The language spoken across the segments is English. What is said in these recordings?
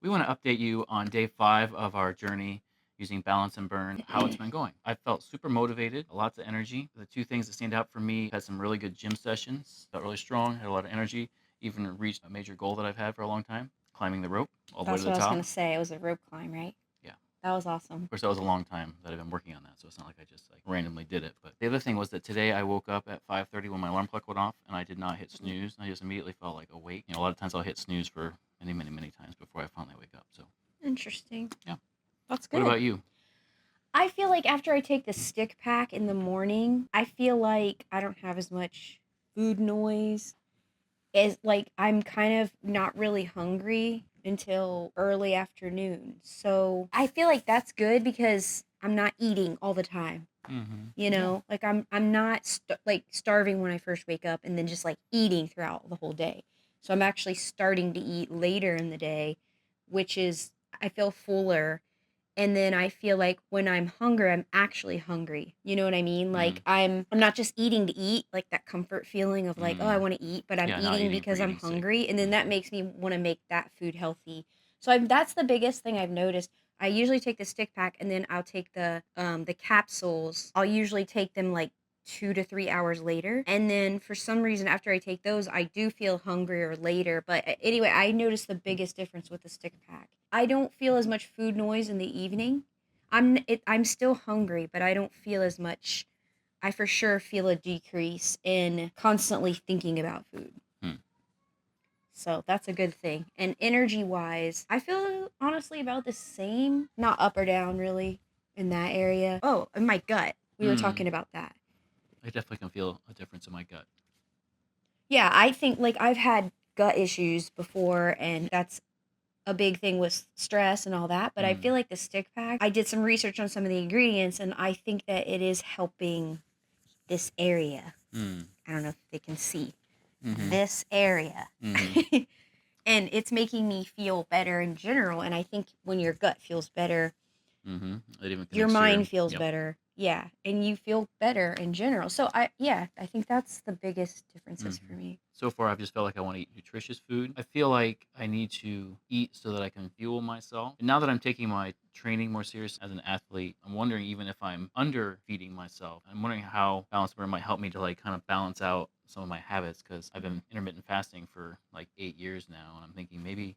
We want to update you on day 5 of our journey using balance and burn, how it's been going. I felt super motivated, lots of energy. The two things that stand out for me, had some really good gym sessions, felt really strong, had a lot of energy, even reached a major goal that I've had for a long time, climbing the rope all the way to That's the what I was top. gonna say. It was a rope climb, right? Yeah. That was Of awesome. course, that was a long time that I've been working on that, so it's not like I just like randomly did it. But the other thing was that today I woke up at 5:30 when my alarm clock went off, and I did not hit snooze. I just immediately felt like awake. A lot of times I'll hit snooze for many, many, many times before I finally wake up. So Interesting. yeah. That's What good. about you? I feel like after I take the stick pack in the morning, I feel like I don't have as much food noise. As like I'm kind of not really hungry until early afternoon. So I feel like that's good because I'm not eating all the time. Yeah. Like I'm not like starving when I first wake up and then just like eating throughout the whole day. So I'm actually starting to eat later in the day, which is I feel fuller, and then I feel like when I'm hungry, I'm actually hungry. You know what I mean? Mm, Like I'm not just eating to eat, like that comfort feeling of like, oh, I mm. want to eat, but I'm Yeah, not eating eating for because I'm eating's sake. hungry, and then that Mhm. makes me want to make that food healthy. So that's the biggest thing I've noticed. I usually take the stick pack and then I'll take the capsules. I'll usually take them like 2 to 3 hours later. And then for some reason after I take those, I do feel hungrier later. But anyway, I noticed the biggest difference with the stick pack. I don't feel as much food noise in the evening. I'm still hungry, but I don't feel as much. I for sure feel a decrease in constantly thinking about food. Hmm. So that's a good thing. And energy wise, I feel honestly about the same. Not up or down really in that area. Oh, and my gut. We were Mm. talking about that. I definitely can feel a difference in my gut. Yeah, I think like I've had gut issues before, and that's a big thing with stress and all that. But I Mm. feel like the stick pack, I did some research on some of the ingredients, and I think that it is helping this area. Mm. I don't know if they can see Mhm. this area. Mhm. And it's making me feel better in general. And I think when your gut feels better, Mhm. It even your connects to your mind feels yep. better. Yeah. And you feel better in general. So I think that's the biggest differences for Mhm. me. So far, I've just felt like I want to eat nutritious food. I feel like I need to eat so that I can fuel myself. And now that I'm taking my training more serious as an athlete, I'm wondering even if I'm under feeding myself. I'm wondering how balance burn might help me to like kind of balance out some of my habits because I've been intermittent fasting for like 8 years now, and I'm thinking maybe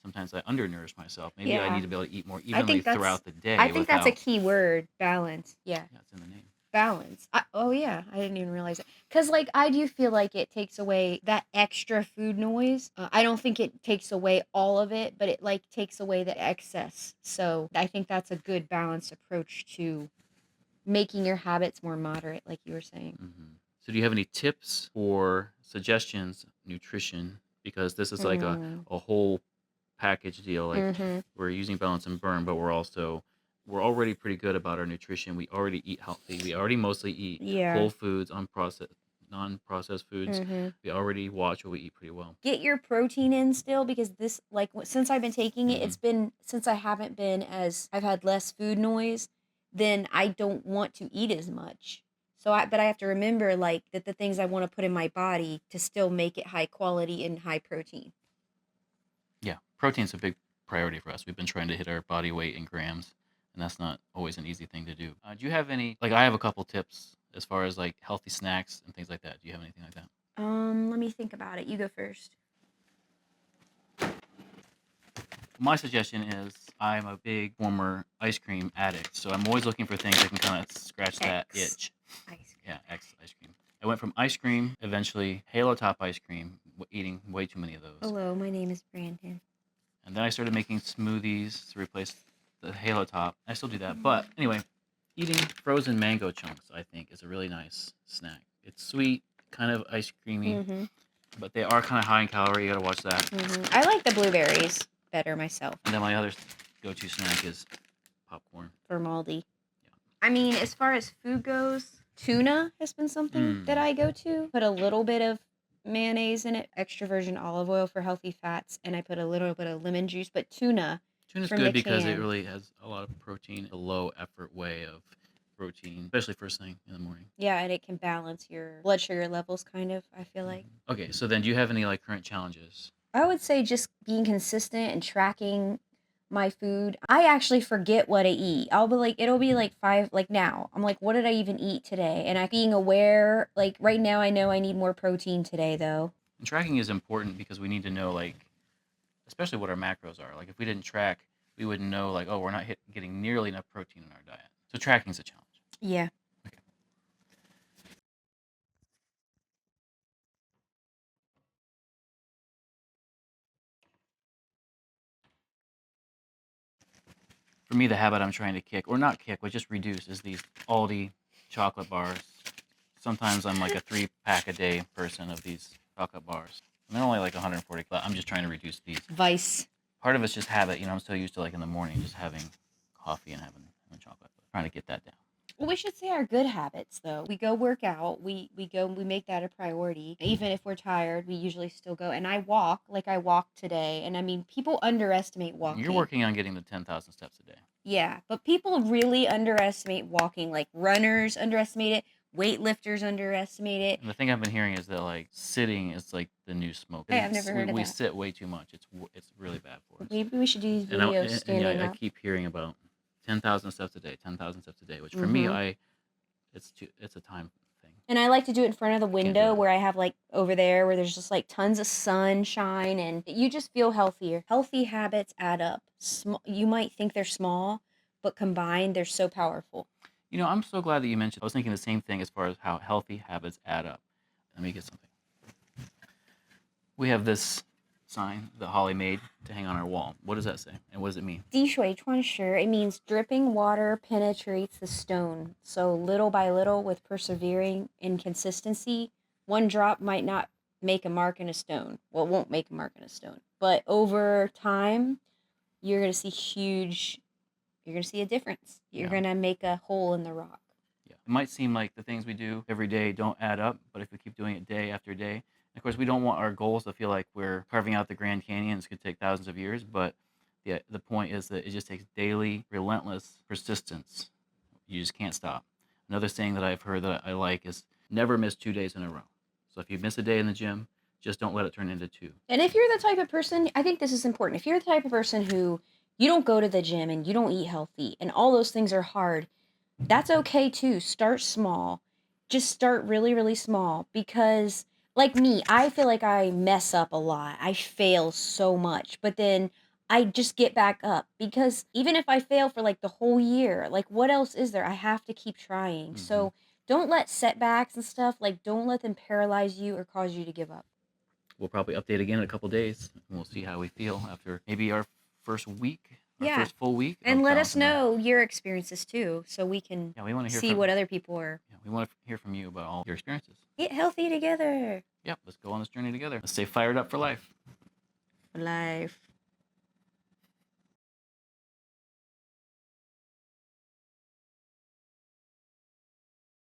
sometimes I undernourish myself. Maybe I need Yeah. to be able to eat more I evenly think that's throughout the I day think that's a without. key word, balance. Yeah. Yeah, it's in the name. Balance. Oh yeah, I didn't even realize it. Cuz like I do feel like it takes away that extra food noise. I don't think it takes away all of it, but it like takes away the excess. So, I think that's a good balanced approach to making your habits more moderate like you were saying. So, do you have any tips or suggestions, nutrition? Because this is like a, Mm. a whole package deal. Like Mhm. we're using balance and burn, but we're already pretty good about our nutrition. We already eat healthy. We already mostly eat Yeah. whole foods, unprocessed, non-processed foods. Mhm. We already watch what we eat pretty well. Get your protein in still because this like since I've been taking it, Hmm. it's been since I haven't been as I've had less food noise, then I don't want to eat as much. But I have to remember like that the things I want to put in my body to still make it high quality and high protein. Yeah, protein's a big priority for us. We've been trying to hit our body weight in grams, and that's not always an easy thing to do. Do you have any? Like, I have a couple tips as far as like healthy snacks and things like that. Do you have anything like that? Let me think about it. You go first. My suggestion is I'm a big former ice cream addict, so I'm always looking for things that can kind of scratch that X itch. ice Yeah, cream. X ice cream. I went from ice cream, eventually Halo Top ice cream, eating way too many of those. Hello, my name is Brandon. And then I started making smoothies to replace the Halo Top. I still do that. But Mm. anyway, eating frozen mango chunks, I think, is a really nice snack. It's sweet, kind of ice creamy, Mhm. but they are kind of high in calorie. You gotta watch that. Mhm. I like the blueberries better myself And then my other go to snack is popcorn. for Maldi. I mean, as far as food goes, tuna has been Yeah. something that I go to. Put a little bit of mayonnaise in it, extra virgin olive oil for healthy fats, and I put a little bit of lemon juice. But tuna Tuna's from the good because it can, really has a lot of protein, a low effort way of protein, especially first thing in the morning. yeah, and it can balance your blood sugar levels, kind of, I feel like. Okay, so then do you have any like current challenges? I would say just being consistent and tracking my food, I actually forget what I eat. I'll be like, it'll be like 5, like now. I'm like, what did I even eat today? And I being aware, like right now, I know I need more protein today, though. And tracking is important because we need to know, like, especially what our macros are. Like, if we didn't track, we wouldn't know, like, oh, we're not getting nearly enough protein in our diet. So tracking is a challenge. Yeah. Okay. For me, the habit I'm trying to kick, or not kick, but just reduce, is these Aldi chocolate bars. Sometimes I'm like a 3-pack a day person of these chocolate bars. And they're only like 140, but I'm just trying to reduce these. Vice. Part of it's just habit. I'm so used to, like, in the morning just having coffee and having chocolate. But trying to get that down. Well, we should say our good habits though. We go work out. We go we make that a priority. Even if we're tired, we usually still go. And I walk, like I walked today. And I mean, people underestimate You're walking. working on getting the 10,000 steps a day. Yeah, but people really underestimate walking. Like runners underestimate it, weightlifters underestimate it. And the thing I've been hearing is that, like, sitting is like the new smoke. Hey, I've never heard of We that. sit way too much. It's really bad for us. Maybe we should do these And I, videos and standing yeah, I up. keep hearing about 10,000 steps a day, 10,000 steps a day, which for me, Mhm. it's a time thing. And I like to do it in front of the I can't do window it. where I have like over there where there's just like tons of sunshine and you just feel healthier. Healthy habits add up. You might think they're small, but combined they're so powerful. I'm so glad that you mentioned. I was thinking the same thing as far as how healthy habits add up. Let me get something. We have this sign that Holly made to hang on our wall. What does that say? And what does it mean? 滴水穿石, it means dripping water penetrates the stone. So little by little with persevering and consistency, one drop might not make a mark in a stone. Well, it won't make a mark in a stone. But over time, you're going to see you're going to see a difference. You're Yeah. going to make a hole in the rock. Yeah. It might seem like the things we do every day don't add up, but if we keep doing it day after day, of course, we don't want our goals to feel like we're carving out the Grand Canyon. It's going to take thousands of years, but the point is that it just takes daily, relentless persistence. You just can't stop. Another saying that I've heard that I like is never miss 2 days in a row. So if you miss a day in the gym, just don't let it turn into 2. And if you're the type of person, I think this is important. If you're the type of person who you don't go to the gym and you don't eat healthy and all those things are hard, that's okay too. Start small. Just start really, really small because, like me, I feel like I mess up a lot. I fail so much, but then I just get back up because even if I fail for like the whole year, like what else is there? I have to keep trying. Mhm. So don't let setbacks and stuff, like, don't let them paralyze you or cause you to give up. We'll probably update again in a couple days, and we'll see how we feel after maybe our first week, our Yeah. first full week. And of let us balancing our- know your experiences too, so we can Yeah, we want to hear see from. what other people are. Yeah, we want to hear from you about all your experiences. Get healthy together. Yep, let's go on this journey together. Let's stay fired up for life. For life.